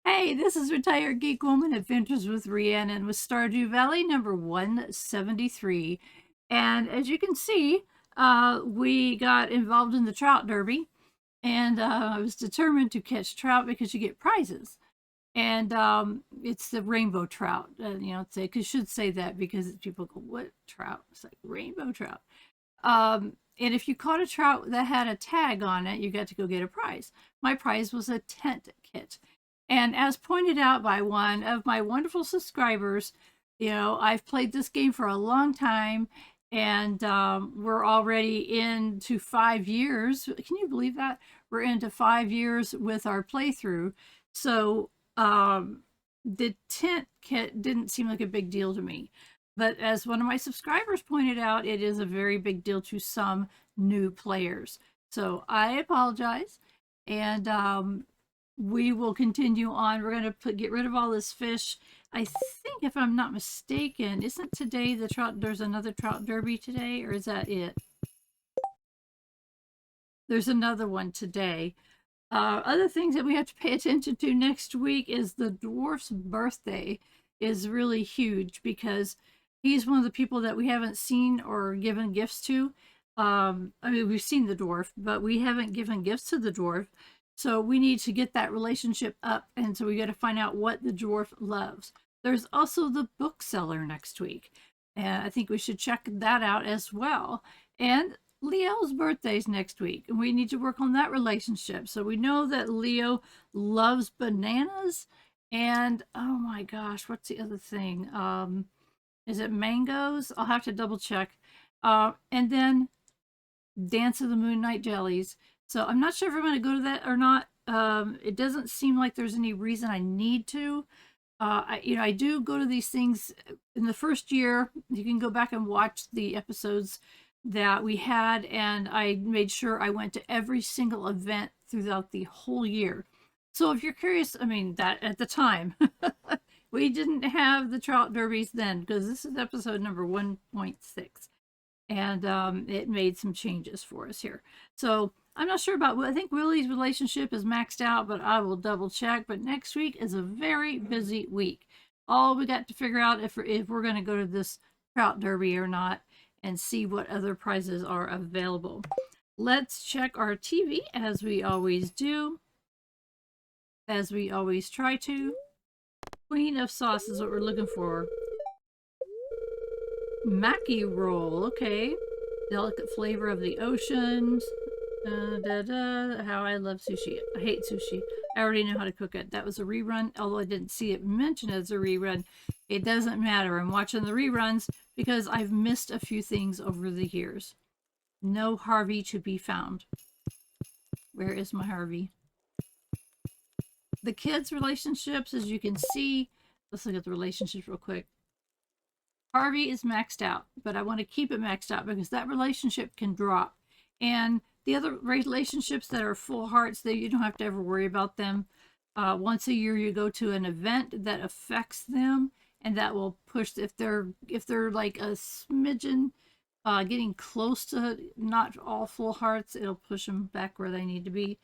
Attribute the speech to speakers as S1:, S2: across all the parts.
S1: Hey, this is Retired Geek Woman Adventures with Rhiannon with Stardew Valley number 173. And as you can see, we got involved in the trout derby, and I was determined to catch trout because you get prizes. And it's the rainbow trout. Should say that because people go, "What trout?" It's like rainbow trout. And if you caught a trout that had a tag on it, you got to go get a prize. My prize was a tent kit. And as pointed out by one of my wonderful subscribers, I've played this game for a long time, and we're already into 5 years. Can you believe that? We're into 5 years with our playthrough. So the tent kit didn't seem like a big deal to me. But as one of my subscribers pointed out, it is a very big deal to some new players. So I apologize. And we will continue on. We're going to get rid of all this fish. I think, if I'm not mistaken, isn't today the trout? There's another trout derby today, or is that it? There's another one today. Other things that we have to pay attention to next week is the dwarf's birthday is really huge because he's one of the people that we haven't seen or given gifts to. I mean, we've seen the dwarf, but we haven't given gifts to the dwarf. So we need to get that relationship up. And so we got to find out what the dwarf loves. There's also the bookseller next week. And I think we should check that out as well. And Leo's birthday's next week, and we need to work on that relationship. So we know that Leo loves bananas, and oh my gosh, what's the other thing? Is it mangoes? I'll have to double check. And then Dance of the Moonlight Jellies. So I'm not sure if I'm going to go to that or not. It doesn't seem like there's any reason I need to. I do go to these things in the first year. You can go back and watch the episodes that we had, and I made sure I went to every single event throughout the whole year. So if you're curious, I mean, that at the time, we didn't have the trout derbies then because this is episode number 1.6, and it made some changes for us here. So I'm not sure about, I think Willie's relationship is maxed out, but I will double check. But next week is a very busy week. All we got to figure out if we're going to go to this trout derby or not and see what other prizes are available. Let's check our TV as we always do, as we always try to. Queen of sauce is what we're looking for. Mackie roll, okay. Delicate flavor of the oceans. How I love sushi. I hate sushi. I already know how to cook it. That was a rerun, although I didn't see it mentioned as a rerun. It doesn't matter. I'm watching the reruns because I've missed a few things over the years. No Harvey to be found. Where is my Harvey? The kids' relationships, as you can see, let's look at the relationships real quick. Harvey is maxed out, but I want to keep it maxed out because that relationship can drop. And the other relationships that are full hearts, that you don't have to ever worry about them. Once a year, you go to an event that affects them, and that will push if they're like a smidgen, getting close to not all full hearts, it'll push them back where they need to be.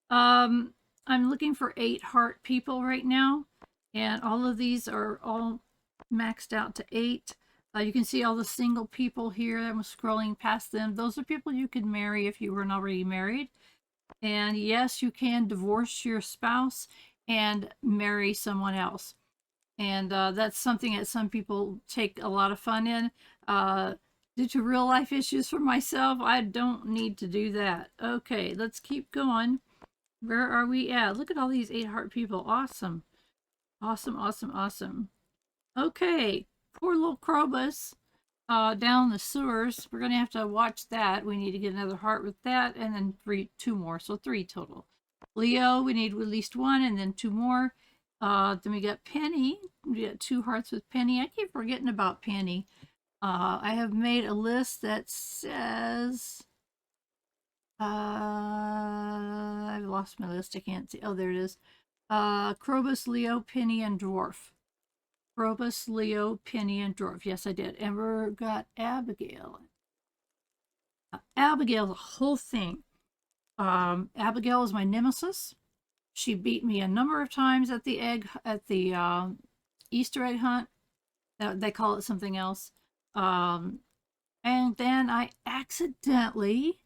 S1: I'm looking for 8 heart people right now, and all of these are all maxed out to 8. You can see all the single people here. I'm scrolling past them. Those are people you could marry if you weren't already married. And yes, you can divorce your spouse and marry someone else. And that's something that some people take a lot of fun in. Due to real life issues for myself, I don't need to do that. Okay, let's keep going. Where are we at? Look at all these 8 heart people. Awesome. Awesome, awesome, awesome. Okay, poor little Krobus down the sewers. We're going to have to watch that. We need to get another heart with that, and then 2 more. So 3 total. Leo, we need at least 1, and then 2 more. Then we got Penny. We got 2 hearts with Penny. I keep forgetting about Penny. I have made a list that says... I've lost my list. I can't see. Oh, there it is. Krobus, Leo, Penny, and Dwarf. Krobus, Leo, Penny, and Dwarf. Yes, I did. And we've got Abigail. Abigail's a whole thing. Abigail is my nemesis. She beat me a number of times at the Easter egg hunt. They call it something else. And then I accidentally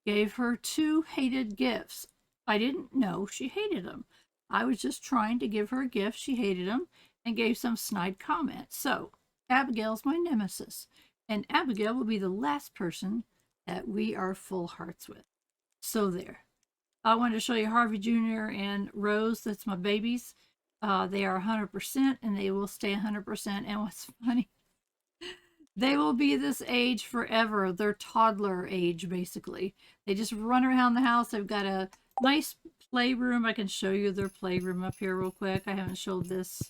S1: gave her 2 hated gifts. I didn't know she hated them. I was just trying to give her a gift. She hated them and gave some snide comments. So Abigail's my nemesis, and Abigail will be the last person that we are full hearts with. So there. I wanted to show you Harvey Jr. and Rose. That's my babies. They are 100% and they will stay 100%. And what's funny, they will be this age forever. They're toddler age, basically. They just run around the house. They've got a nice playroom. I can show you their playroom up here real quick. I haven't showed this.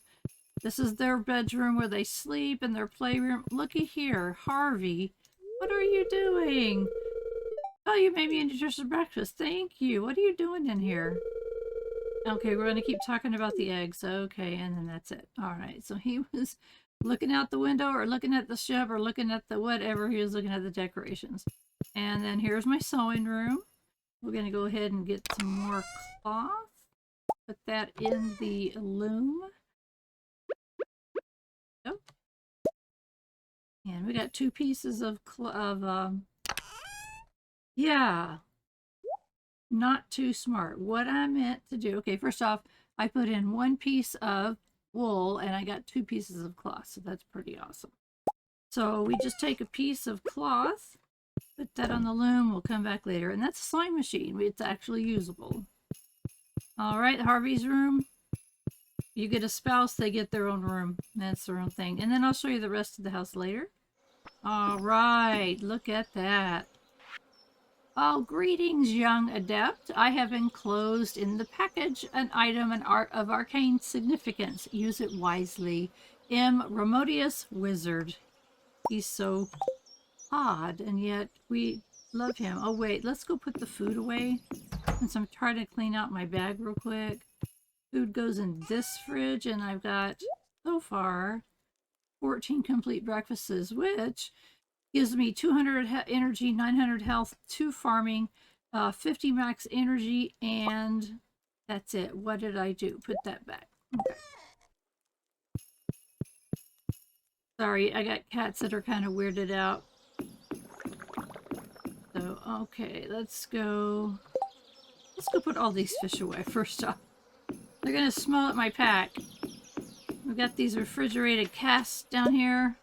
S1: This is their bedroom where they sleep, and their playroom. Looky here, Harvey. What are you doing? Oh, you made me a nutritious breakfast. Thank you. What are you doing in here? Okay, we're going to keep talking about the eggs. Okay, and then that's it. All right, so he was looking out the window or looking at the ship or looking at the whatever. He was looking at the decorations. And then here's my sewing room. We're going to go ahead and get some more cloth. Put that in the loom. Oh. And we got 2 pieces of yeah. Not too smart. What I meant to do, okay, first off, I put in 1 piece of wool and I got 2 pieces of cloth, so that's pretty awesome. So we just take a piece of cloth, put that on the loom, we'll come back later, and that's a sewing machine. It's actually usable. All right, Harvey's room. You get a spouse, they get their own room. That's their own thing. And then I'll show you the rest of the house later. All right, look at that. Oh, greetings, young adept. I have enclosed in the package an item of arcane significance. Use it wisely. M. Remodius Wizard. He's so odd, and yet we love him. Oh, wait, let's go put the food away. Since I'm trying to clean out my bag real quick. Food goes in this fridge, and I've got, so far, 14 complete breakfasts, which gives me 200 energy, 900 health, 2 farming, 50 max energy, and that's it. What did I do? Put that back. Okay. Sorry, I got cats that are kind of weirded out. So, okay, let's go put all these fish away first off. They're going to smell at my pack. We've got these refrigerated casts down here.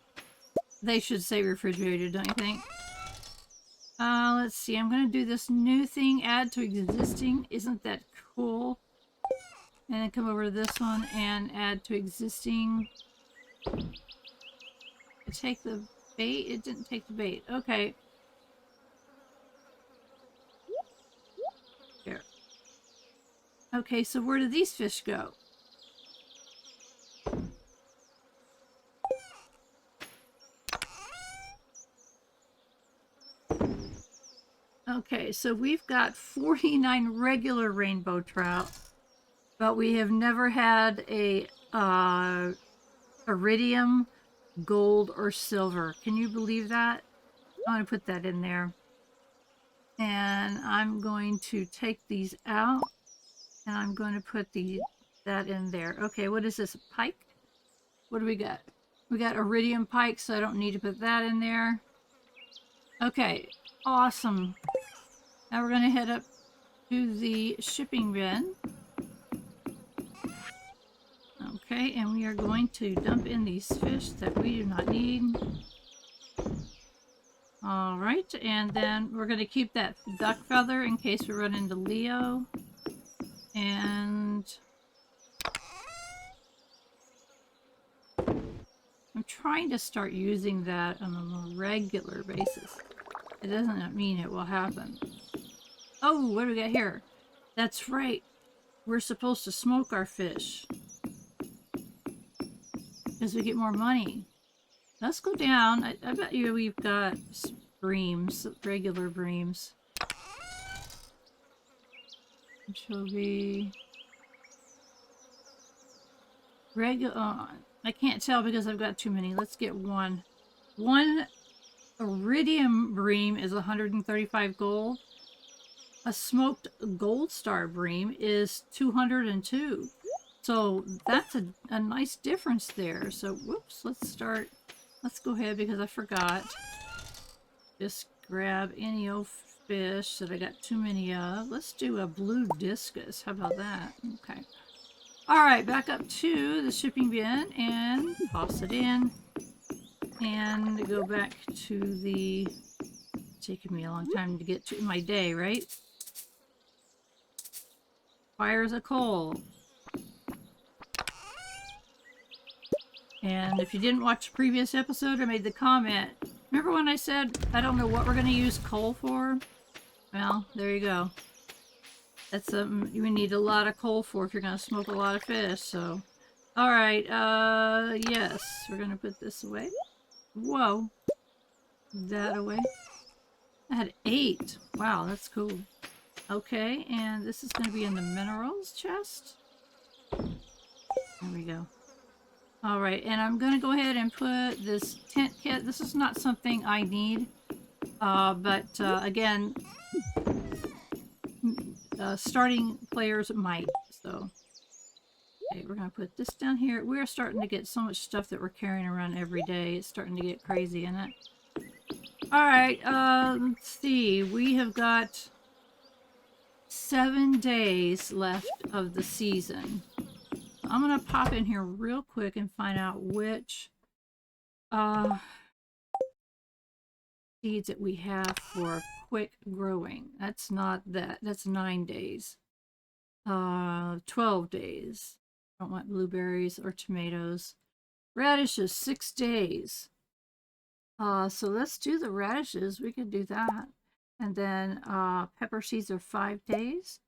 S1: They should say refrigerated, don't you think? Let's see. I'm going to do this new thing, add to existing. Isn't that cool? And then come over to this one and add to existing. Take the bait? It didn't take the bait. Okay. Here. Okay, so where do these fish go? Okay, so we've got 49 regular rainbow trout, but we have never had a iridium, gold, or silver. Can you believe that? I'm going to put that in there. And I'm going to take these out, and I'm going to put that in there. Okay, what is this, a pike? What do we got? We got iridium pike, so I don't need to put that in there. Okay, awesome. Now we're going to head up to the shipping bin. Okay, and we are going to dump in these fish that we do not need. Alright, and then we're going to keep that duck feather in case we run into Leo. And I'm trying to start using that on a more regular basis. It doesn't mean it will happen. Oh, what do we got here? That's right. We're supposed to smoke our fish. Because we get more money. Let's go down. I bet you we've got breams, regular breams. Anchovy. Regular. I can't tell because I've got too many. Let's get one. One iridium bream is 135 gold. a smoked gold star bream is 202. So that's a nice difference there. So whoops, let's go ahead because I forgot. Just grab any old fish that I got too many of. Let's do a blue discus. How about that? Okay. Alright, back up to the shipping bin and toss it in. And go back to the... It's taking me a long time to get to my day, right? Fires of coal. And if you didn't watch the previous episode, I made the comment. Remember when I said, I don't know what we're going to use coal for? Well, there you go. That's something you need a lot of coal for if you're going to smoke a lot of fish, so. Alright, yes. We're going to put this away. Whoa. That away. I had 8. Wow, that's cool. Okay, and this is going to be in the minerals chest. There we go. Alright, and I'm going to go ahead and put this tent kit. This is not something I need, but again, starting players might, so. Okay, we're going to put this down here. We're starting to get so much stuff that we're carrying around every day. It's starting to get crazy, isn't it? Alright, let's see. We have got 7 days left of the season. I'm going to pop in here real quick and find out which seeds that we have for quick growing. That's not that. That's 9 days. 12 days. I don't want blueberries or tomatoes. Radishes, 6 days. So let's do the radishes. We could do that. And then pepper seeds are 5 days.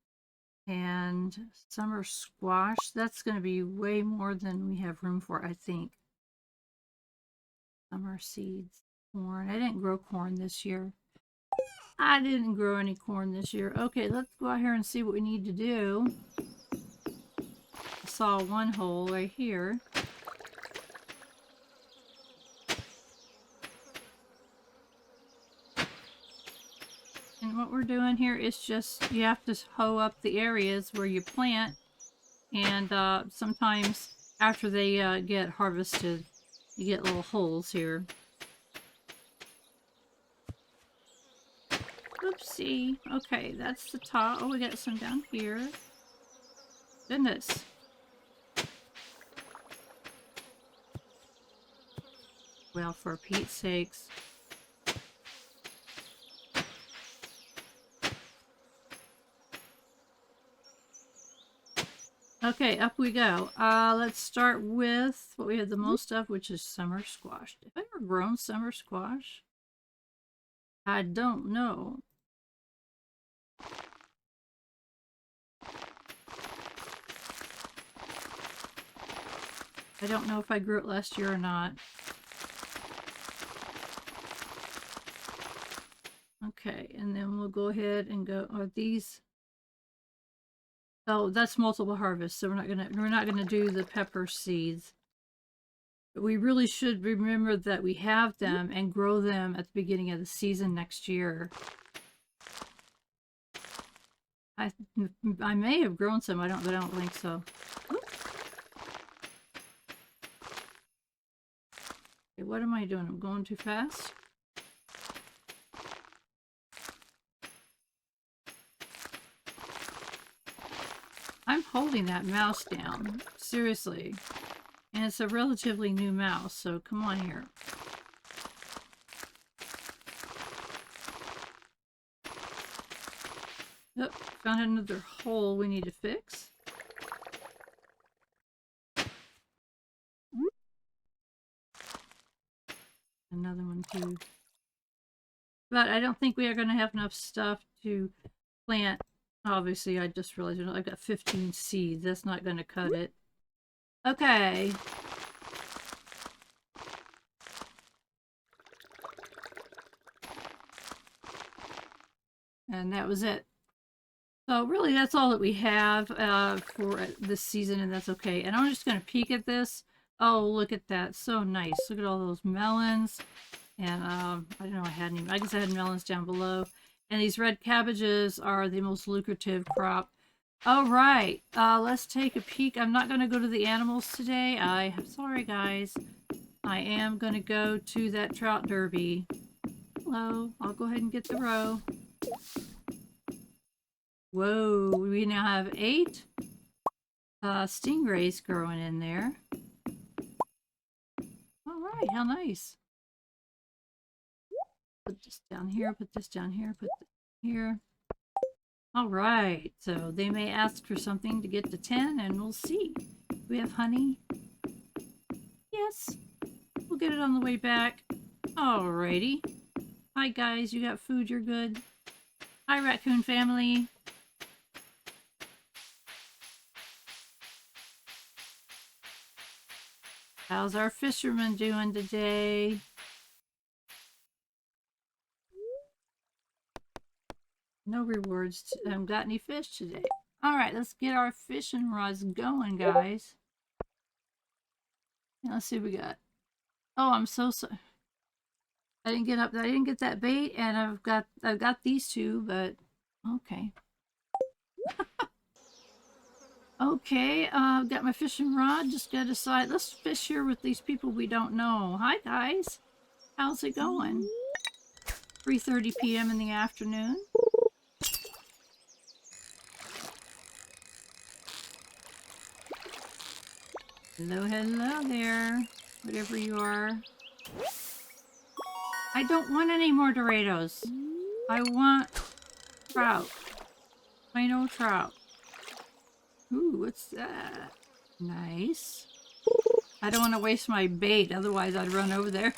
S1: And summer squash, that's going to be way more than we have room for, I think. Summer seeds, corn. I didn't grow corn this year. I didn't grow any corn this year. Okay, let's go out here and see what we need to do. I saw one hole right here. And what we're doing here is just, you have to hoe up the areas where you plant. And sometimes after they get harvested, you get little holes here. Oopsie. Okay, that's the top. Oh, we got some down here. Goodness. Well, for Pete's sakes. Okay, up we go. Let's start with what we have the most of, which is summer squash. Have I ever grown summer squash? I don't know. I don't know if I grew it last year or not. Okay, and then we'll go ahead and go, are these... Oh, that's multiple harvests, so we're not gonna do the pepper seeds. But we really should remember that we have them and grow them at the beginning of the season next year. I may have grown some, but I don't think so. Okay, what am I doing? I'm going too fast? I'm holding that mouse down, seriously. And it's a relatively new mouse, so come on here. Oh, found another hole we need to fix. Another one too. But I don't think we are going to have enough stuff to plant. Obviously, I just realized I've got 15 seeds. That's not going to cut it. Okay. And that was it. So really, that's all that we have for this season, and that's okay. And I'm just going to peek at this. Oh, look at that. So nice. Look at all those melons. And I don't know I had any. I guess I had melons down below. And these red cabbages are the most lucrative crop. All right, let's take a peek. I'm not going to go to the animals today. I'm sorry, guys. I am going to go to that trout derby. Hello, I'll go ahead and get the row. Whoa, we now have 8 stingrays growing in there. All right, how nice. Put this down here, put this down here, put this here. All right, so they may ask for something to get to 10, and we'll see. Do we have honey? Yes. We'll get it on the way back. Alrighty. Hi, guys. You got food? You're good? Hi, raccoon family. How's our fisherman doing today? No rewards. Haven't got any fish today. Alright, let's get our fishing rods going, guys. Now, let's see what we got. Oh, I'm so sorry. I didn't get that bait, and I've got these two, but okay. Okay, got my fishing rod. Just gotta decide. Let's fish here with these people we don't know. Hi, guys. How's it going? 3:30 p.m. in the afternoon. Hello, hello there. Whatever you are. I don't want any more Doritos. I want trout. I know trout. Ooh, what's that? Nice. I don't want to waste my bait, otherwise I'd run over there.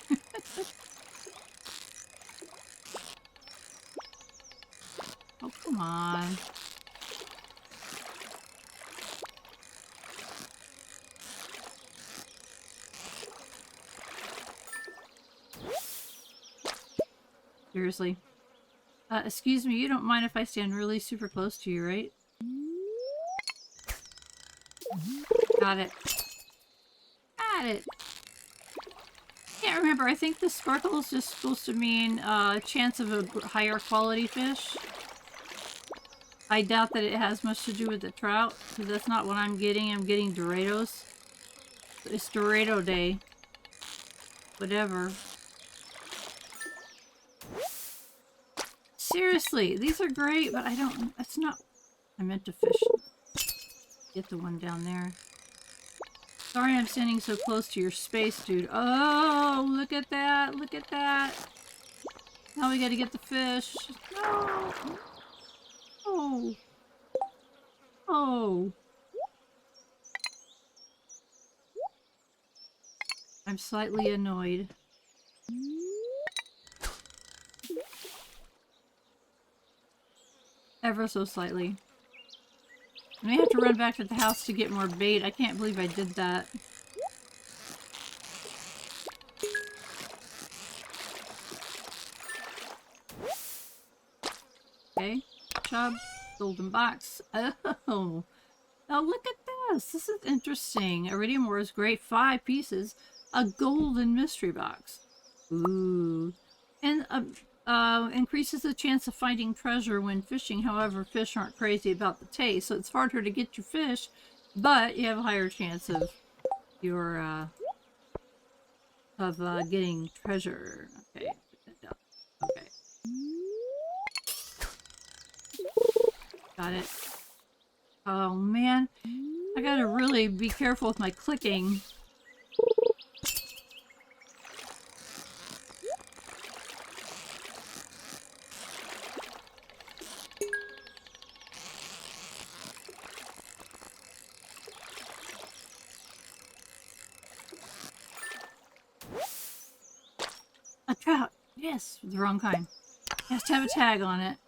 S1: Oh, come on. Seriously. Excuse me, you don't mind if I stand really super close to you, right? Got it. Got it. Can't remember. I think the sparkle is just supposed to mean a chance of a higher quality fish. I doubt that it has much to do with the trout, because that's not what I'm getting. I'm getting Doritos. It's Dorito Day. Whatever. Seriously, these are great, but I don't... That's not... I meant to fish. Get the one down there. Sorry I'm standing so close to your space, dude. Oh, look at that. Look at that. Now we gotta get the fish. No. Oh. Oh. I'm slightly annoyed. Ever so slightly. I may have to run back to the house to get more bait. I can't believe I did that. Okay. Chub. Golden box. Oh. Oh, look at this. This is interesting. Iridium ore is great. 5 pieces. A golden mystery box. Ooh. And increases the chance of finding treasure when fishing. However, fish aren't crazy about the taste, so it's harder to get your fish, but you have a higher chance of your getting treasure. Okay, put that down. Okay, got it. Oh man, I gotta really be careful with my clicking. A trout! Yes, the wrong kind. It has to have a tag on it.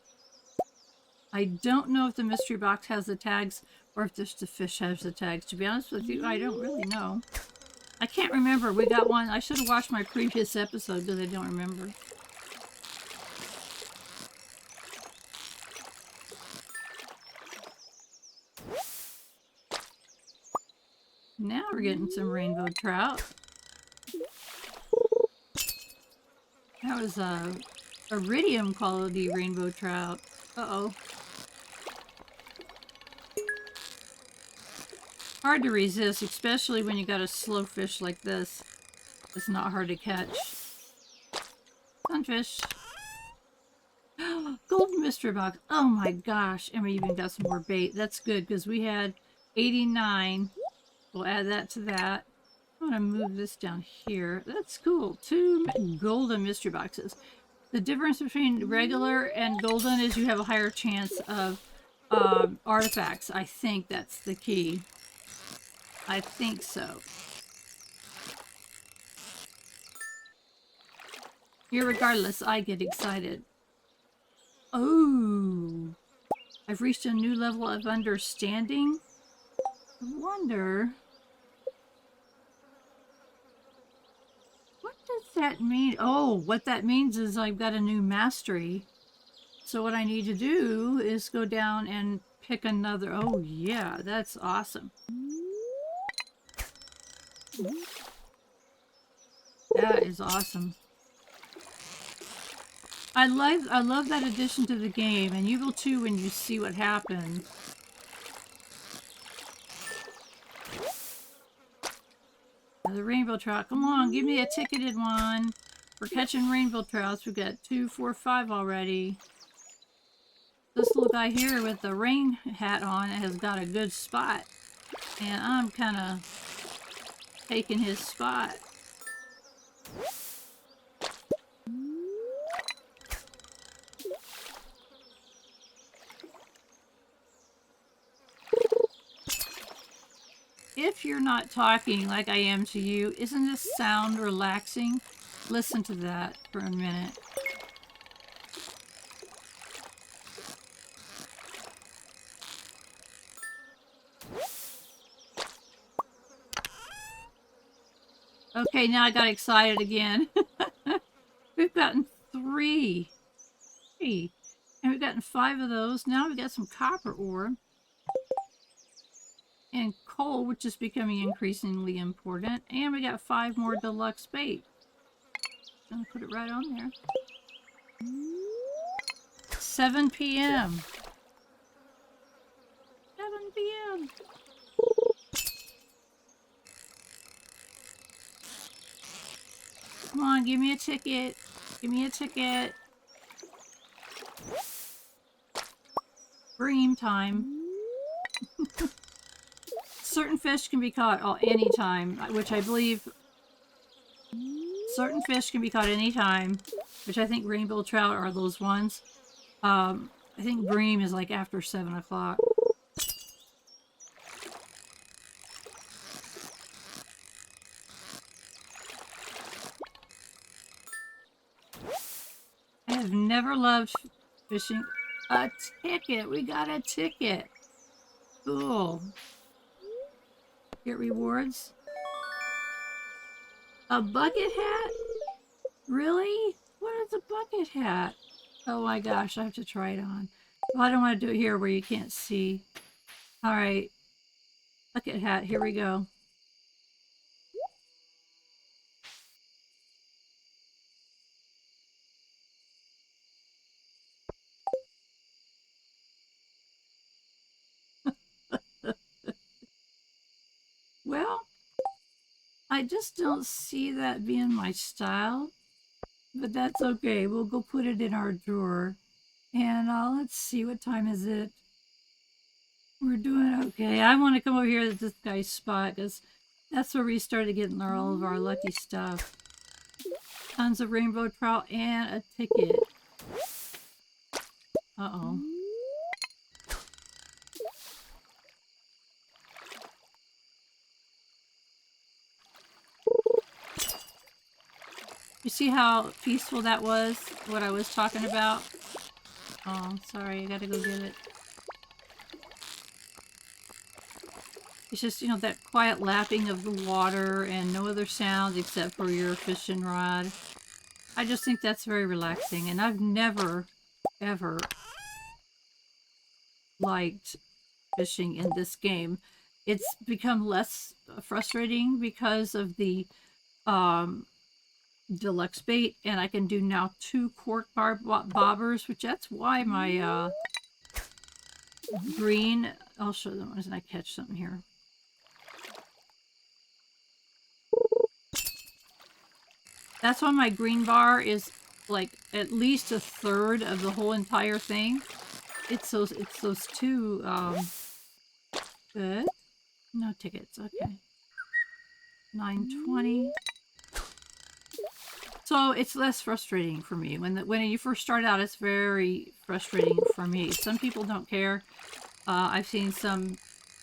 S1: I don't know if the mystery box has the tags or if just the fish has the tags. To be honest with you, I don't really know. I can't remember. We got one. I should have watched my previous episode because I don't remember. Now we're getting some rainbow trout. That was iridium quality rainbow trout. Uh-oh. Hard to resist, especially when you got a slow fish like this. It's not hard to catch. Sunfish. Golden mystery box. Oh my gosh. And we even got some more bait. That's good because we had 89. We'll add that to that. I'm going to move this down here. That's cool. 2 golden mystery boxes. The difference between regular and golden is you have a higher chance of artifacts. I think that's the key. I think so. Irregardless, I get excited. Oh, I've reached a new level of understanding. I wonder, what does that mean? Oh, what that means is I've got a new mastery. So what I need to do is go down and pick another. Oh yeah, that's awesome. That is awesome. I love that addition to the game, and you will too when you see what happens. The rainbow trout. Come on, give me a ticketed one. We're catching rainbow trouts. We've got 2, 4, 5 already. This little guy here with the rain hat on has got a good spot. And I'm kind of taking his spot. If you're not talking like I am to you, isn't this sound relaxing? Listen to that for a minute. Okay, now I got excited again. We've gotten 3. And we've gotten 5 of those. Now we've got some copper ore. And coal, which is becoming increasingly important. And we got 5 more deluxe bait. I'm gonna put it right on there. 7 p.m. 7 p.m. Come on, give me a ticket. Give me a ticket. Bream time. Certain fish can be caught anytime, which I believe certain fish can be caught anytime, which I think rainbow trout are those ones. I think bream is like after 7 o'clock. I have never loved fishing. A ticket! We got a ticket! Cool. Get rewards. A bucket hat? Really? What is a bucket hat? Oh my gosh, I have to try it on. Well, I don't want to do it here where you can't see. Alright. Bucket hat, here we go. Well, I just don't see that being my style. But that's okay. We'll go put it in our drawer. And let's see, what time is it? We're doing okay. I want to come over here to this guy's spot because that's where we started getting all of our lucky stuff. Tons of rainbow trout and a ticket. Uh-oh. You see how peaceful that was? What I was talking about? Oh, sorry. I gotta go get it. It's just, you know, that quiet lapping of the water and no other sounds except for your fishing rod. I just think that's very relaxing. And I've never, ever liked fishing in this game. It's become less frustrating because of the deluxe bait, and I can do now 2 cork bobbers, which that's why my green, I'll show them as I catch something here. That's why my green bar is like at least a third of the whole entire thing. It's those 2 good. No tickets, okay. 920. So it's less frustrating for me. When you first start out, it's very frustrating for me. Some people don't care. I've seen some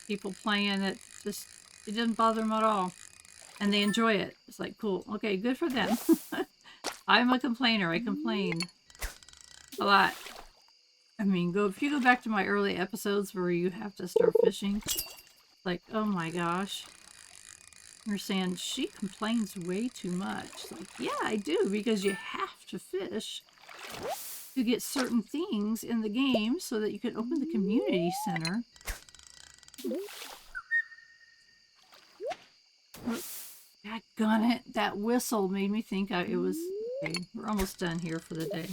S1: people playing it doesn't bother them at all. And they enjoy it. It's like, cool. Okay, good for them. I'm a complainer. I complain a lot. I mean, if you go back to my early episodes where you have to start fishing, like, oh my gosh. You're saying she complains way too much. Like, yeah, I do, because you have to fish to get certain things in the game so that you can open the community center. Daggone it, that whistle made me think it was... Okay, we're almost done here for the day.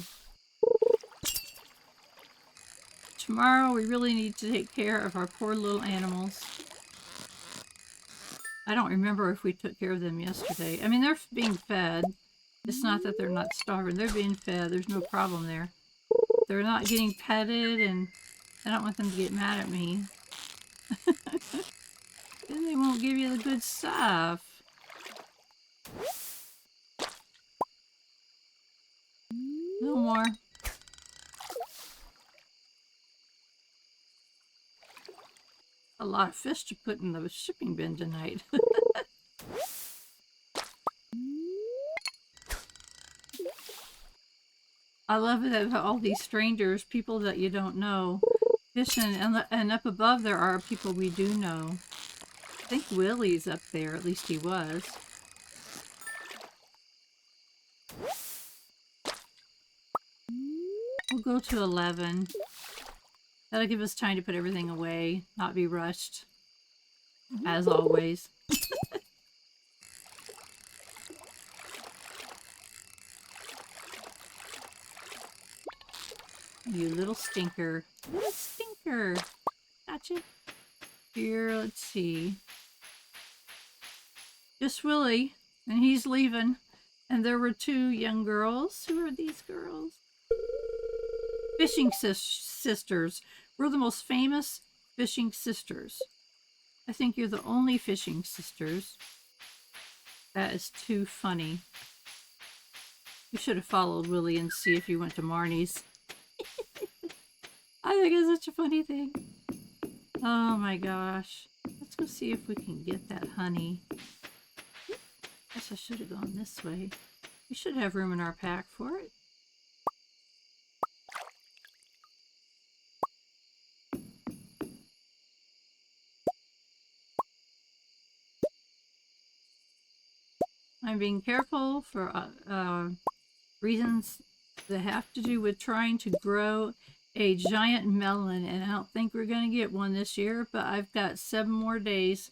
S1: Tomorrow we really need to take care of our poor little animals. I don't remember if we took care of them yesterday. I mean, they're being fed. It's not that they're not starving. They're being fed. There's no problem there. They're not getting petted, and I don't want them to get mad at me. Then they won't give you the good stuff. No more. A lot of fish to put in the shipping bin tonight. I love it that all these strangers, people that you don't know, fishing, and up above there are people we do know. I think Willie's up there, at least he was. We'll go to 11. That'll give us time to put everything away, not be rushed, as always. You little stinker. Little stinker. Gotcha. Here, let's see. Just Willie, and he's leaving. And there were 2 young girls. Who are these girls? Fishing sisters. We're the most famous fishing sisters. I think you're the only fishing sisters. That is too funny. You should have followed Willie and see if he went to Marnie's. I think it's such a funny thing. Oh my gosh. Let's go see if we can get that honey. Guess I should have gone this way. We should have room in our pack for it. I'm being careful for reasons that have to do with trying to grow a giant melon, and I don't think we're going to get one this year, but I've got 7 more days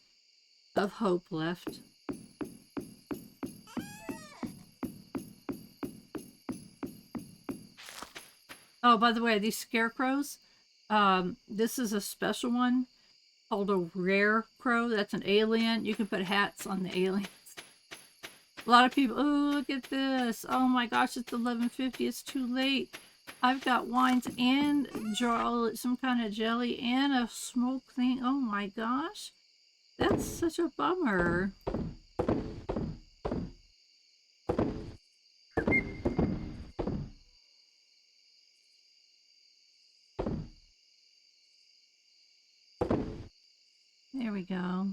S1: of hope left. Oh, by the way, these scarecrows, this is a special one called a rare crow. That's an alien. You can put hats on the aliens. A lot of people, oh, look at this. Oh my gosh, it's 11:50. It's too late. I've got wines and some kind of jelly and a smoke thing. Oh my gosh. That's such a bummer. There we go.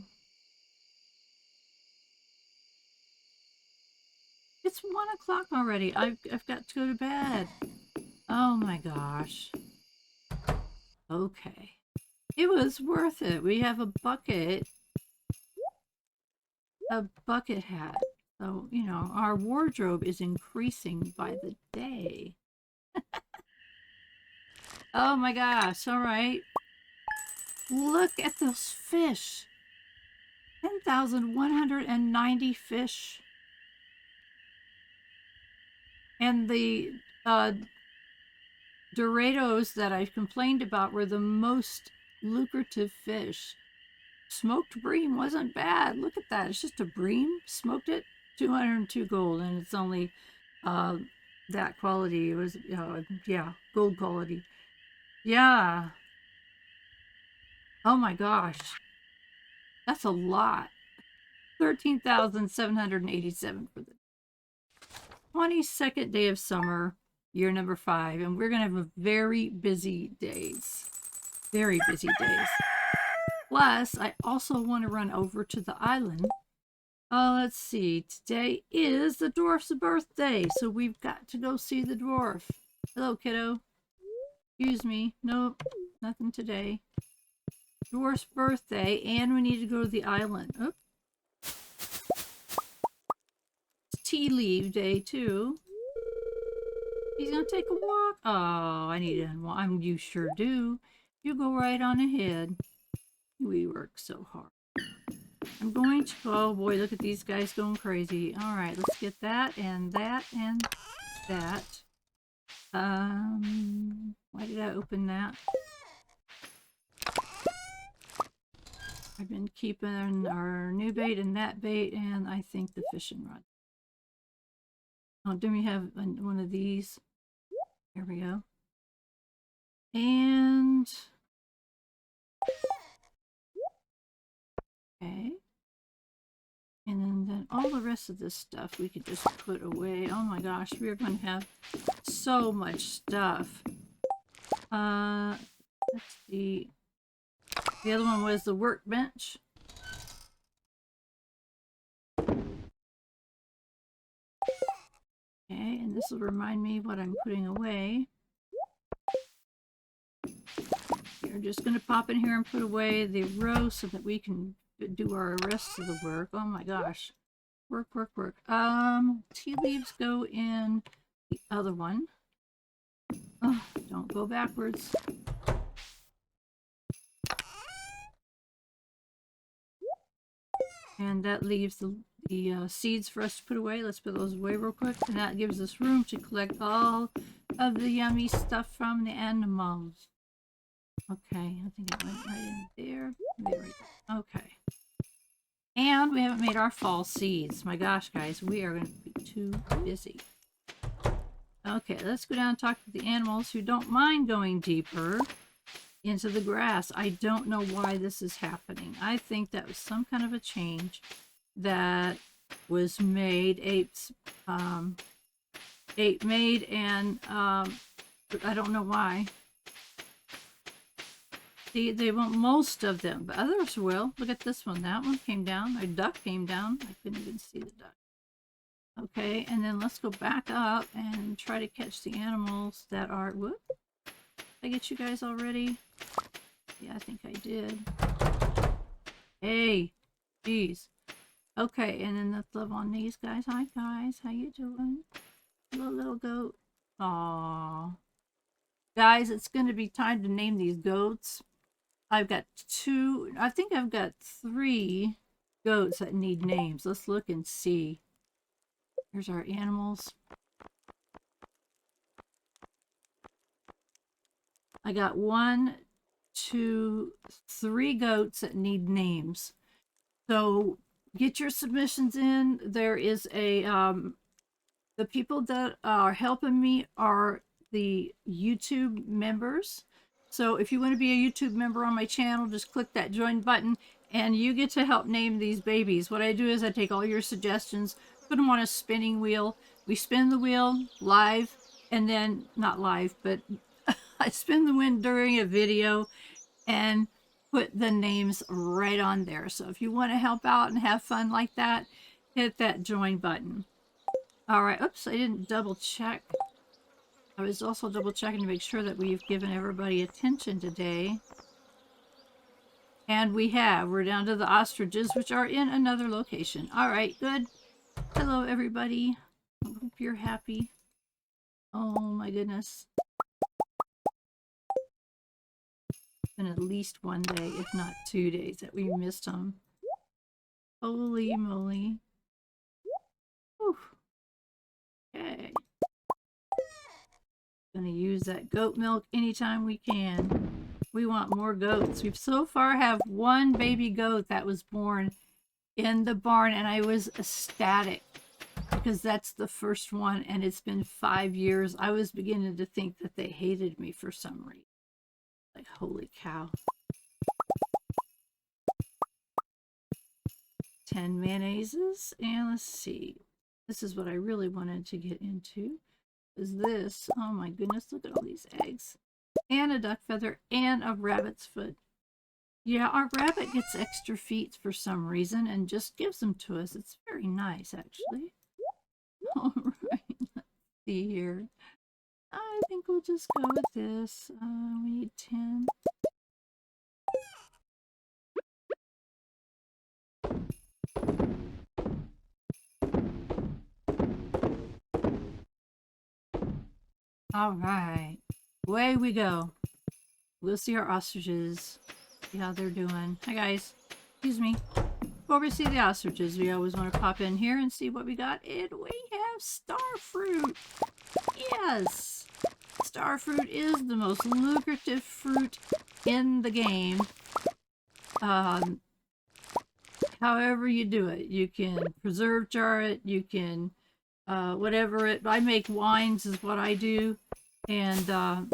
S1: It's 1 o'clock already. I've got to go to bed. Oh my gosh. Okay. It was worth it. We have a bucket hat. So, you know, our wardrobe is increasing by the day. Oh my gosh. All right. Look at those fish. 10,190 fish. And the Dorados that I complained about were the most lucrative fish. Smoked bream wasn't bad. Look at that. It's just a bream. Smoked it, 202 gold, and it's only uh, that quality. It was, yeah, gold quality. Yeah. Oh my gosh. That's a lot. 13,787 for the 22nd day of summer, year number 5. And we're going to have a very busy days. Very busy days. Plus, I also want to run over to the island. Let's see. Today is the dwarf's birthday, so we've got to go see the dwarf. Hello, kiddo. Excuse me. Nope, nothing today. Dwarf's birthday, and we need to go to the island. Oh, it's tea leave day, too. He's gonna take a walk. Oh, I need to. You sure do. You go right on ahead. We work so hard. I'm going to. Oh boy, look at these guys going crazy. All right, let's get that and that and that. Why did I open that? I've been keeping our new bait and that bait, and I think the fishing rod. Oh, do we have one of these? Here we go. And okay. And then all the rest of this stuff we could just put away. Oh my gosh, we are going to have so much stuff. Let's see. The other one was the workbench. Okay, and this will remind me what I'm putting away. We're just going to pop in here and put away the row so that we can do our rest of the work. Oh my gosh. Work, work, work. Tea leaves go in the other one. Oh, don't go backwards. And that leaves the seeds for us to put away. Let's put those away real quick. And that gives us room to collect all of the yummy stuff from the animals. Okay, I think it went right in there. There we go. Okay. And we haven't made our fall seeds. My gosh, guys, we are going to be too busy. Okay, let's go down and talk to the animals who don't mind going deeper into the grass. I don't know why this is happening. I think that was some kind of a change that was made. Ape made, and I don't know why. See, they won't, most of them, but others will. Look at this one. That one came down. Our duck came down. I couldn't even see the duck. Okay, and then let's go back up and try to catch the animals that are... Whoop. Did I get you guys already? Yeah, I think I did. Hey, jeez. Okay, and then let's love on these guys. Hi, guys. How you doing? Hello, little goat. Aww. Guys, it's going to be time to name these goats. I've got 2... I think I've got 3 goats that need names. Let's look and see. Here's our animals. I got 1, 2, 3 goats that need names. So get your submissions in. There is a the people that are helping me are the YouTube members. So if you want to be a YouTube member on my channel, just click that join button and you get to help name these babies. What I do is I take all your suggestions, put them on a spinning wheel. We spin the wheel live, and then not live, but I spin the wheel during a video and put the names right on there. So if you want to help out and have fun like that, hit that join button. All right. Oops, I didn't double check. I was also double checking to make sure that we've given everybody attention today. And we have. We're down to the ostriches, which are in another location. All right, good. Hello, everybody. I hope you're happy. Oh, my goodness. It's been at least 1 day, if not 2 days, that we missed them. Holy moly. Whew. Okay. Gonna use that goat milk anytime we can. We want more goats. We've so far have one baby goat that was born in the barn, and I was ecstatic because that's the first one, and it's been 5 years. I was beginning to think that they hated me for some reason. Like, holy cow. 10 mayonnaises, and let's see. This is what I really wanted to get into. Is this, oh my goodness, look at all these eggs. And a duck feather and a rabbit's foot. Yeah, our rabbit gets extra feet for some reason and just gives them to us. It's very nice, actually. All right, let's see here. I think we'll just go with this. We need 10. All right, away we go. We'll see our ostriches. See how they're doing. Hi guys, excuse me. Before we see the ostriches, we always want to pop in here and see what we got. And we have star fruit. Yes, star fruit is the most lucrative fruit in the game. However you do it, you can preserve jar it, you can whatever it. I make wines is what I do, and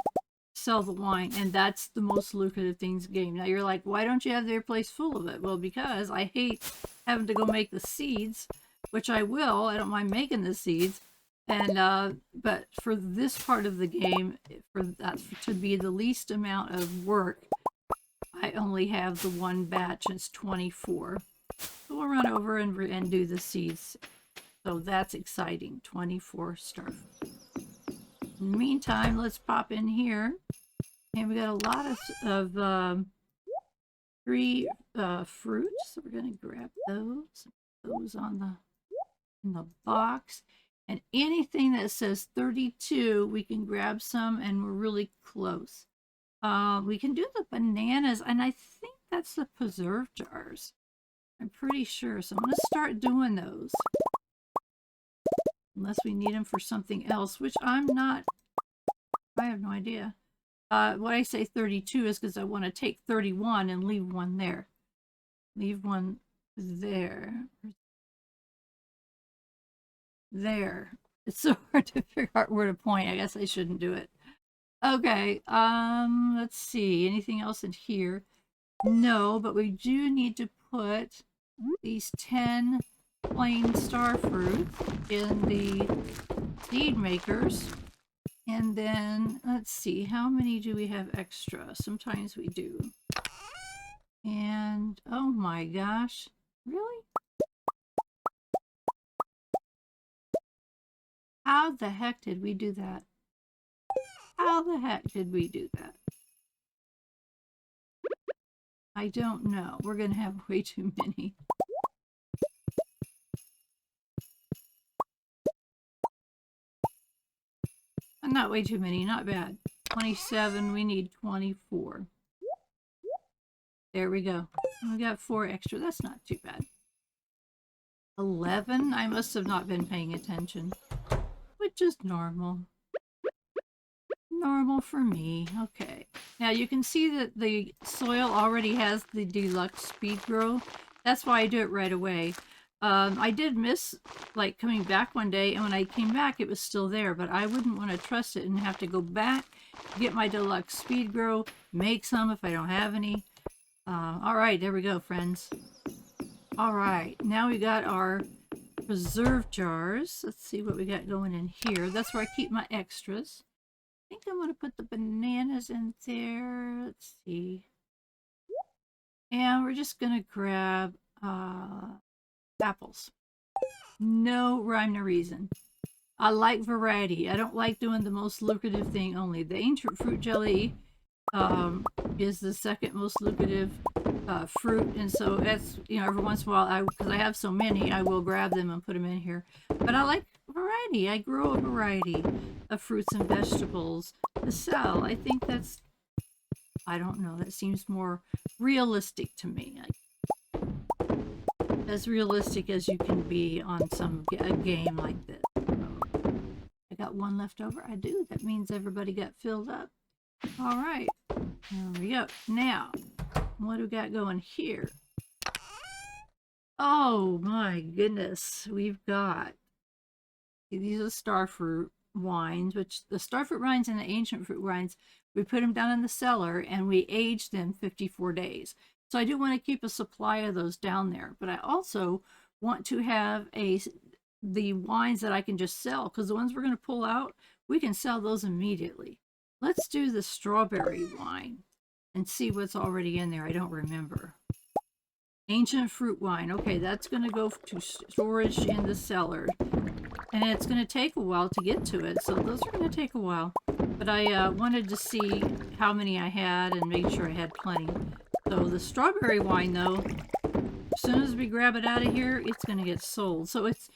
S1: sell the wine, and that's the most lucrative things in the game. Now you're like, why don't you have their place full of it? Well, because I hate having to go make the seeds, which I will. I don't mind making the seeds, and but for this part of the game, for that to be the least amount of work, I only have the one batch. It's 24. So we'll run over and do the seeds. So that's exciting. 24 star. In the meantime, let's pop in here. And we got a lot of free fruits. So we're going to grab those on in the box. And anything that says 32, we can grab some, and we're really close. We can do the bananas, and I think that's the preserve jars. I'm pretty sure. So I'm going to start doing those. Unless we need them for something else, which I'm not. I have no idea. What I say 32 is because I want to take 31 and leave one there. Leave one there. There. It's so hard to figure out where to point. I guess I shouldn't do it. Okay, let's see. Anything else in here? No, but we do need to put these 10 plain star fruit in the seed makers. And then, let's see, how many do we have extra? Sometimes we do. And, oh my gosh, really? How the heck did we do that? How the heck did we do that? I don't know. We're going to have way too many. Not way too many, not bad. 27, we need 24. There we go. We got 4 extra. That's not too bad. 11? I must have not been paying attention. Which is normal. Normal for me. Okay. Now you can see that the soil already has the deluxe speed grow. That's why I do it right away. I did miss like coming back one day, and when I came back it was still there, but I wouldn't want to trust it and have to go back, get my deluxe speed grow, make some if I don't have any. All right, there we go, friends. All right, now we got our preserve jars. Let's see what we got going in here. That's where I keep my extras. I think I'm going to put the bananas in there. Let's see. And we're just going to grab apples. No rhyme, no reason. I like variety. I don't like doing the most lucrative thing only. The ancient fruit jelly is the second most lucrative fruit, and so that's, you know, every once in a while, because I have so many, I will grab them and put them in here. But I like variety. I grow a variety of fruits and vegetables to sell. I think that's, I don't know, that seems more realistic to me. As realistic as you can be on a game like this. So I Got one left over? I do. That means everybody got filled up. All right. There we go. Now, what do we got going here? Oh my goodness. We've got these are starfruit wines, which the starfruit wines and the ancient fruit wines, we put them down in the cellar and we aged them 54 days. So I do want to keep a supply of those down there, but I also want to have the wines that I can just sell, because the ones we're going to pull out, we can sell those immediately. Let's do the strawberry wine and see what's already in there. I don't remember. Ancient fruit wine. Okay, that's going to go to storage in the cellar. And it's going to take a while to get to it, so those are going to take a while. But I wanted to see how many I had and make sure I had plenty. So the strawberry wine, though, as soon as we grab it out of here, it's going to get sold. So it's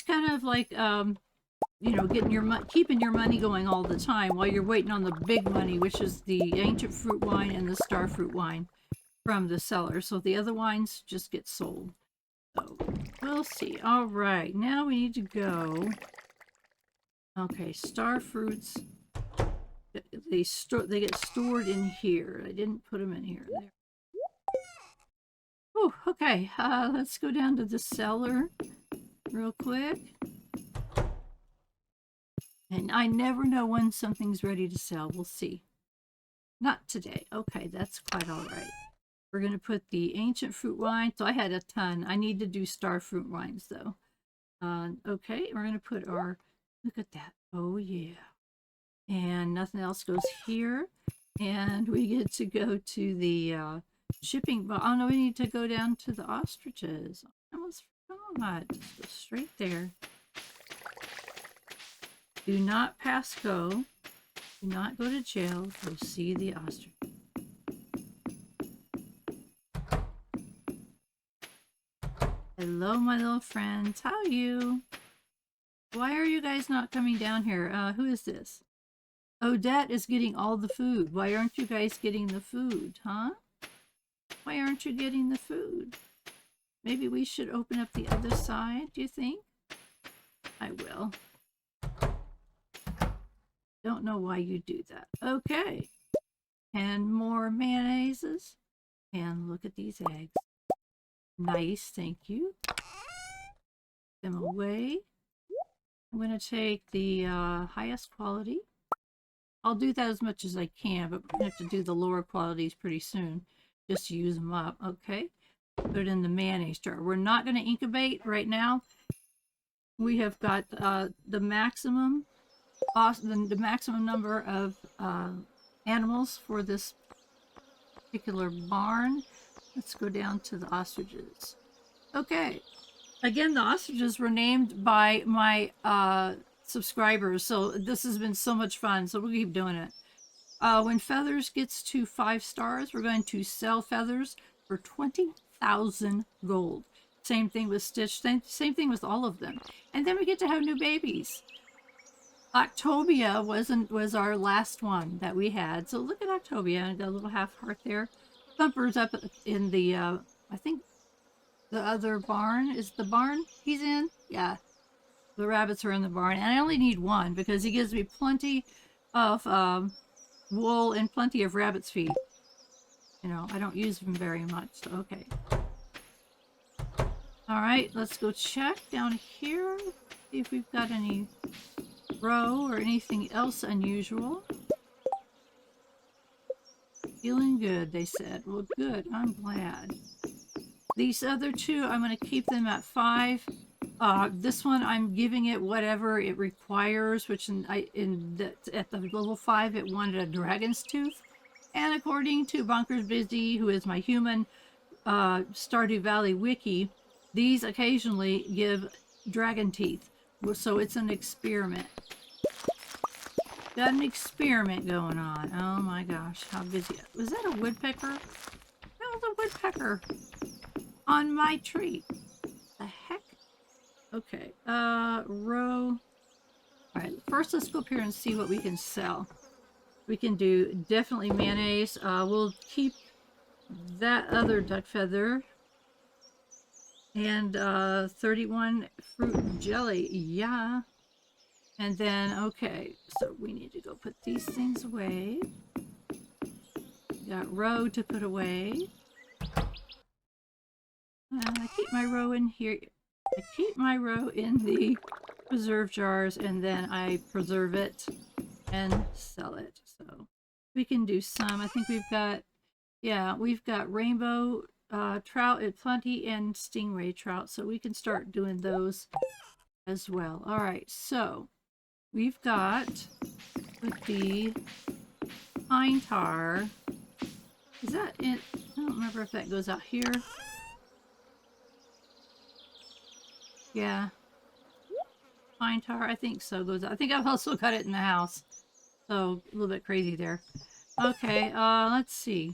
S1: kind of like, you know, keeping your money going all the time while you're waiting on the big money, which is the ancient fruit wine and the starfruit wine from the cellar. So the other wines just get sold. So we'll see. All right, now we need to go. Okay, star fruits. They get stored in here. I didn't put them in here. There. Oh, okay. Let's go down to the cellar real quick. And I never know when something's ready to sell. We'll see. Not today. Okay, that's quite all right. We're going to put the ancient fruit wine. So I had a ton. I need to do star fruit wines, though. Okay, we're going to put our... Look at that. Oh, yeah. And nothing else goes here. And we get to go to the shipping... Oh, no, we need to go down to the ostriches. I almost forgot. Just go straight there. Do not pass go. Do not go to jail. Go see the ostrich. Hello, my little friends. How are you? Why are you guys not coming down here? Who is this? Odette is getting all the food. Why aren't you guys getting the food, huh? Why aren't you getting the food? Maybe we should open up the other side, do you think? I will. Don't know why you do that. Okay. And more mayonnaises. And look at these eggs. Nice, thank you. Them away. I'm going to take the highest quality. I'll do that as much as I can, but we're going to have to do the lower qualities pretty soon. Just to use them up, okay? Put it in the mayonnaise jar. We're not going to incubate right now. We have got the maximum number of animals for this particular barn. Let's go down to the ostriches. Okay. Again, the ostriches were named by my subscribers, so this has been so much fun, so we'll keep doing it. When Feathers gets to 5 stars, we're going to sell Feathers for 20,000 gold. Same thing with Stitch, same thing with all of them. And then we get to have new babies. Octobia was our last one that we had. So look at Octobia, and got a little half heart there. Thumper's up in the, I think the other barn. Is the barn he's in? Yeah. The rabbits are in the barn. And I only need one because he gives me plenty of wool and plenty of rabbit's feed. You know, I don't use them very much. So, okay. Alright, let's go check down here. See if we've got any row or anything else unusual. Feeling good, they said. Well, good. I'm glad. These other two, I'm going to keep them at 5. This one, I'm giving it whatever it requires, which at the level 5, it wanted a dragon's tooth. And according to Bonkers Busy, who is my human Stardew Valley wiki, these occasionally give dragon teeth. So it's an experiment. Got an experiment going on. Oh my gosh, how busy. Was that a woodpecker? That was a woodpecker on my tree. The heck? Okay, row. Alright, first let's go up here and see what we can sell. We can do definitely mayonnaise. We'll keep that other duck feather. And 31 fruit jelly. Yeah. And then, okay, so we need to go put these things away. We got roe to put away. I keep my roe in here. I keep my roe in the preserve jars, and then I preserve it and sell it. So we can do some. I think we've got, yeah, we've got rainbow trout at plenty and stingray trout. So we can start doing those as well. All right, so we've got with the pine tar. Is that it? I don't remember if that goes out here. Yeah. Pine tar, I think so, goes out. I think I've also got it in the house. So, a little bit crazy there. Okay, let's see.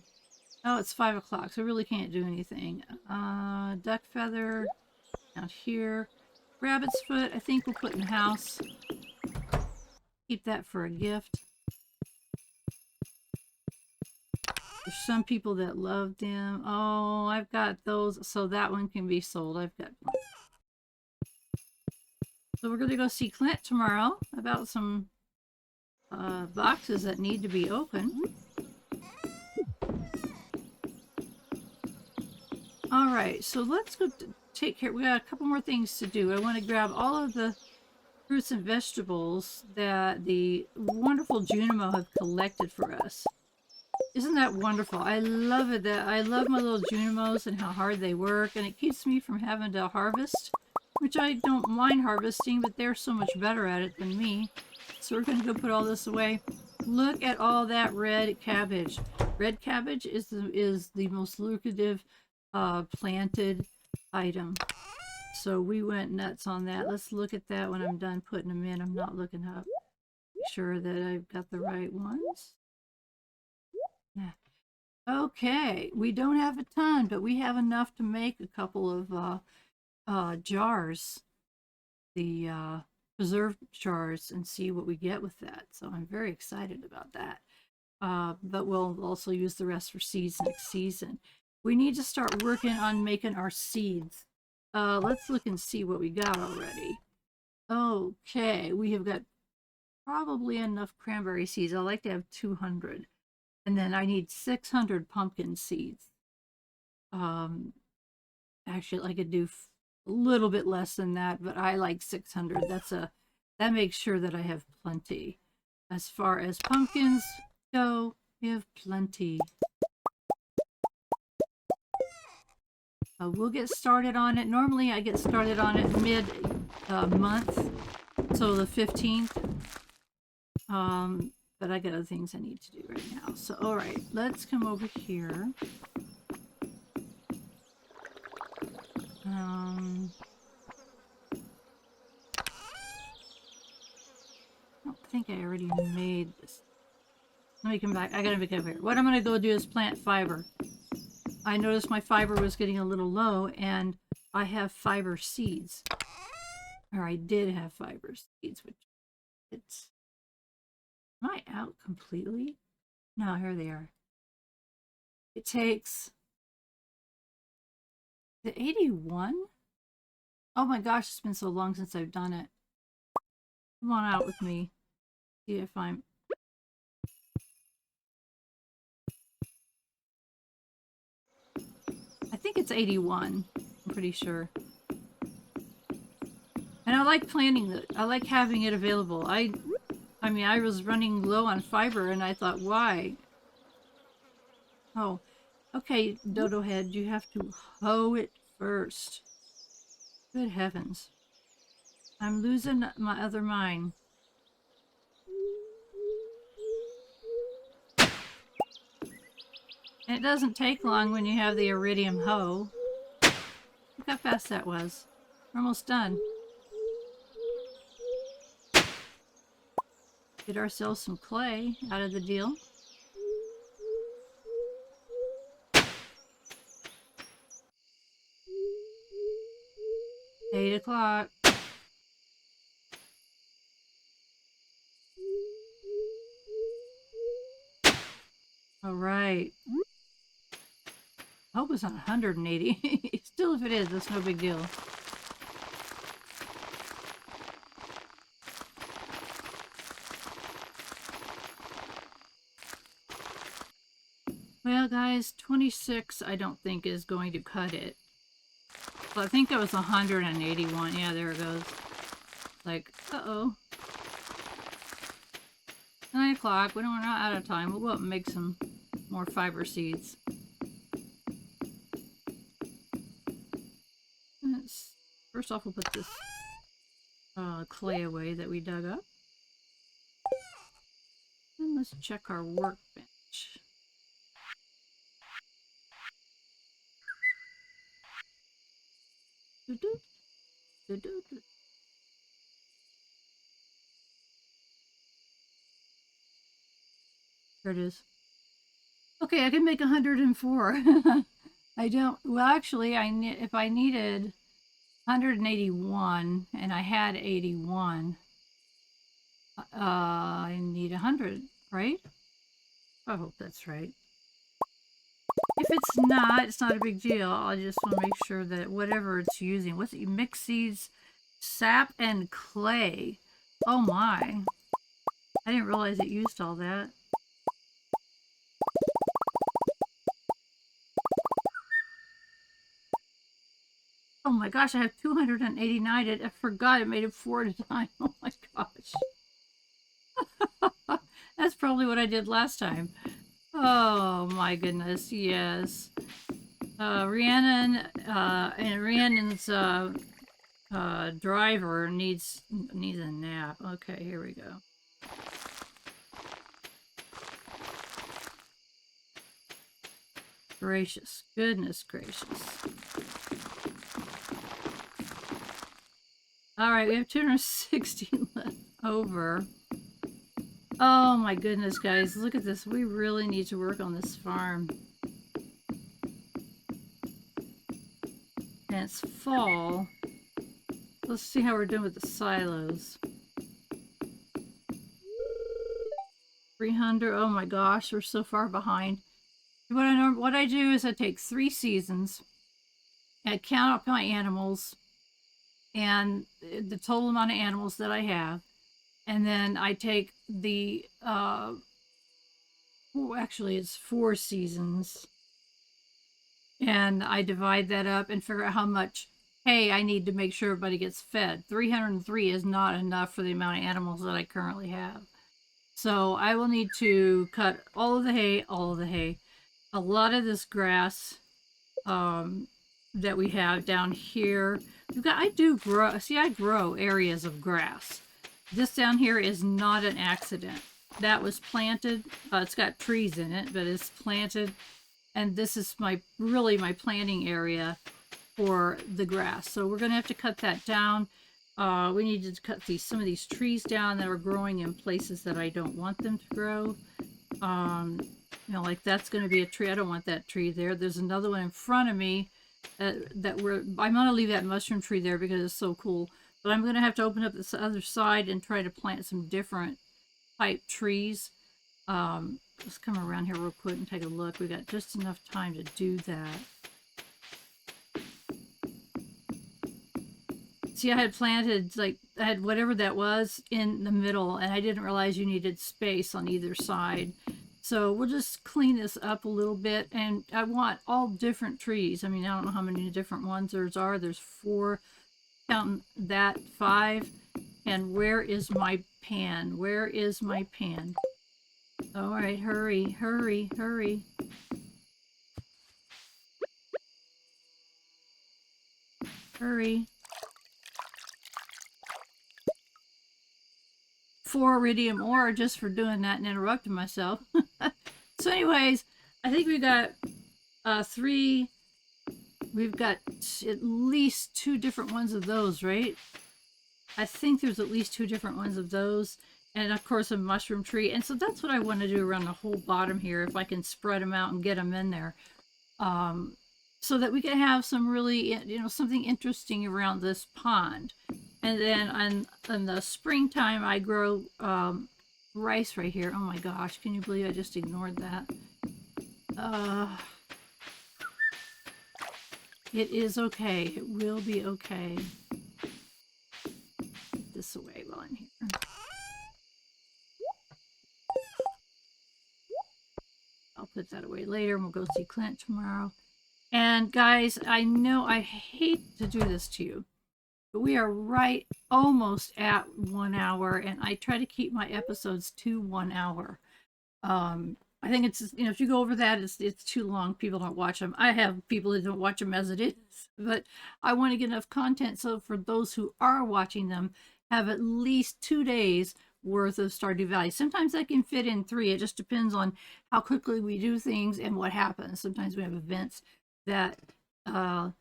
S1: Oh, it's 5 o'clock, so I really can't do anything. Duck feather out here. Rabbit's foot, I think we'll put in the house. Keep that for a gift. There's some people that love them. Oh, I've got those, so that one can be sold. I've got one. So we're going to go see Clint tomorrow about some boxes that need to be opened. All right, so let's go take care. We got a couple more things to do. I want to grab all of the fruits and vegetables that the wonderful Junimo have collected for us. Isn't that wonderful? I love it. That I love my little Junimos and how hard they work, and it keeps me from having to harvest, which I don't mind harvesting, but they're so much better at it than me. So we're going to go put all this away. Look at all that red cabbage. Red cabbage is the most lucrative planted item. So we went nuts on that. Let's look at that when I'm done putting them in. I'm not looking up. Be sure that I've got the right ones. Yeah. Okay, we don't have a ton, but we have enough to make a couple of jars, the preserved jars, and see what we get with that. So I'm very excited about that. But we'll also use the rest for seeds next season. We need to start working on making our seeds. Let's look and see what we got already. Okay, we have got probably enough cranberry seeds. I like to have 200. And then I need 600 pumpkin seeds. Actually, I could do a little bit less than that, but I like 600. That makes sure that I have plenty. As far as pumpkins go, we have plenty. We'll get started on it. Normally, I get started on it mid-month, so the 15th. But I got other things I need to do right now. So, all right, let's come over here. I don't think I already made this. Let me come back. I gotta make it over here. What I'm gonna go do is plant fiber. I noticed my fiber was getting a little low, and I have fiber seeds. Or I did have fiber seeds, which it's... Am I out completely? No, here they are. It takes the 81. Oh my gosh, it's been so long since I've done it. Come on out with me. See if I'm... I think it's 81. I'm pretty sure. And I like planting it. I like having it available. I mean, I was running low on fiber, and I thought, why? Oh, okay, Dodo Head, you have to hoe it first. Good heavens. I'm losing my other mind. And it doesn't take long when you have the iridium hoe. Look how fast that was. We're almost done. Get ourselves some clay out of the deal. Eight o'clock. All right. I hope it's not 180. Still, if it is, that's no big deal. Well, guys, 26 I don't think is going to cut it. So I think it was 181. Yeah, there it goes. Like, uh-oh. 9 o'clock. We're not out of time. We'll go up and make some more fiber seeds. First off, we'll put this clay away that we dug up. And let's check our workbench. There it is. Okay, I can make 104. I don't. Well, actually, if I needed 181 and I had 81, I need 100, right? I hope that's right. If it's not a big deal. I just want to make sure that whatever it's using, what's it? Mixed seeds, sap, and clay. Oh my. I didn't realize it used all that. Oh my gosh, I have 289. I forgot I made it 4 at a time. Oh my gosh. That's probably what I did last time. Oh my goodness, yes. Rhiannon and Rhiannon's driver needs a nap. Okay, here we go. Gracious, goodness gracious. All right, we have 260 left over. Oh my goodness, guys, look at this. We really need to work on this farm. And it's fall. Let's see how we're doing with the silos. 300. Oh my gosh, we're so far behind. What I do is I take 3 seasons, and I count up my animals and the total amount of animals that I have, and then I take the actually it's 4 seasons, and I divide that up and figure out how much hay I need to make sure everybody gets fed. 303 is not enough for the amount of animals that I currently have. So I will need to cut all of the hay, a lot of this grass that we have down here. I grow areas of grass. This down here is not an accident. That was planted. It's got trees in it, but it's planted. And this is my planting area for the grass. So we're going to have to cut that down. We need to cut some of these trees down that are growing in places that I don't want them to grow. You know, like that's going to be a tree. I don't want that tree there. There's another one in front of me I'm going to leave that mushroom tree there because it's so cool. But I'm going to have to open up this other side and try to plant some different type trees. Let's come around here real quick and take a look. We got just enough time to do that. See, I had planted, I had whatever that was in the middle, and I didn't realize you needed space on either side. So we'll just clean this up a little bit, and I want all different trees. I mean, I don't know how many different ones there are. There's 4, counting that, 5. And where is my pan? Where is my pan? All right, hurry, hurry, hurry. Hurry. 4 iridium ore just for doing that and interrupting myself. So anyways, I think we got 3. We've got at least 2 different ones of those, right? I think there's at least 2 different ones of those. And of course a mushroom tree. And so that's what I want to do around the whole bottom here, if I can spread them out and get them in there. So that we can have some really, something interesting around this pond. And then in the springtime, I grow rice right here. Oh my gosh, can you believe I just ignored that? It is okay. It will be okay. Put this away while I'm here. I'll put that away later, and we'll go see Clint tomorrow. And guys, I know I hate to do this to you, but we are right almost at 1 hour, and I try to keep my episodes to 1 hour. I think it's, if you go over that, it's too long. People don't watch them. I have people that don't watch them as it is, but I want to get enough content so for those who are watching them, have at least 2 days worth of Stardew Valley. Sometimes I can fit in 3. It just depends on how quickly we do things and what happens. Sometimes we have events that they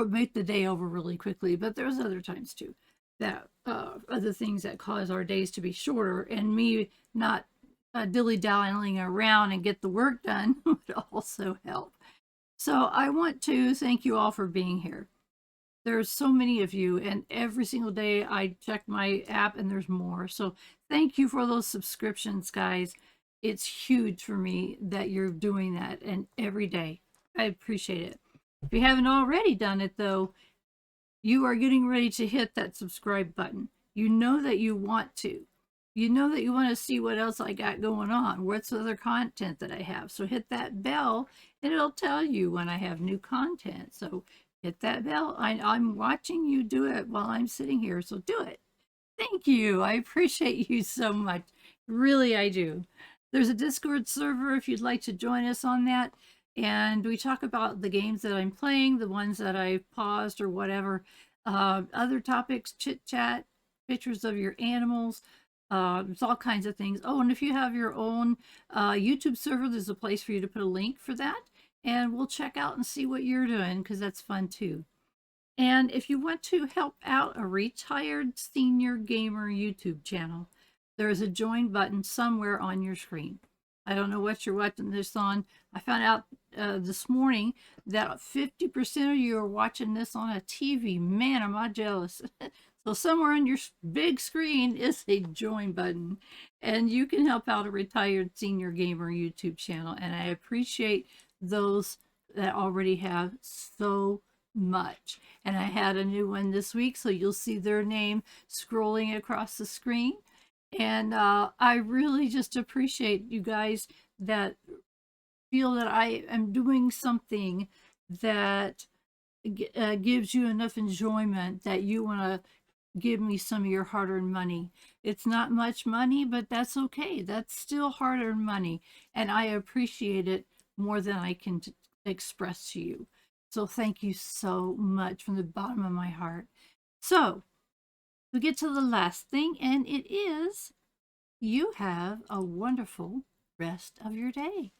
S1: make the day over really quickly, but there's other times too that other things that cause our days to be shorter, and me not dilly-dallying around and get the work done would also help. So I want to thank you all for being here. There's so many of you, and every single day I check my app and there's more. So thank you for those subscriptions, guys. It's huge for me that you're doing that, and every day. I appreciate it. If you haven't already done it, though, you are getting ready to hit that subscribe button. You know that you want to. You know that you want to see what else I got going on. What's the other content that I have? So hit that bell, and it'll tell you when I have new content. So hit that bell. I'm watching you do it while I'm sitting here, so do it. Thank you. I appreciate you so much. Really, I do. There's a Discord server if you'd like to join us on that. And we talk about the games that I'm playing, the ones that I've paused or whatever. Other topics, chit chat, pictures of your animals. There's all kinds of things. Oh, and if you have your own YouTube server, there's a place for you to put a link for that. And we'll check out and see what you're doing, because that's fun too. And if you want to help out a retired senior gamer YouTube channel, there is a join button somewhere on your screen. I don't know what you're watching this on. I found out this morning that 50% of you are watching this on a TV. Man, am I jealous. So somewhere on your big screen is a join button, and you can help out a retired senior gamer YouTube channel. And I appreciate those that already have so much. And I had a new one this week, so you'll see their name scrolling across the screen. And I really just appreciate you guys that feel that I am doing something that gives you enough enjoyment that you want to give me some of your hard-earned money. It's not much money, but that's okay. That's still hard-earned money, and I appreciate it more than I can express to you. So thank you so much from the bottom of my heart. So we get to the last thing, and it is, you have a wonderful rest of your day.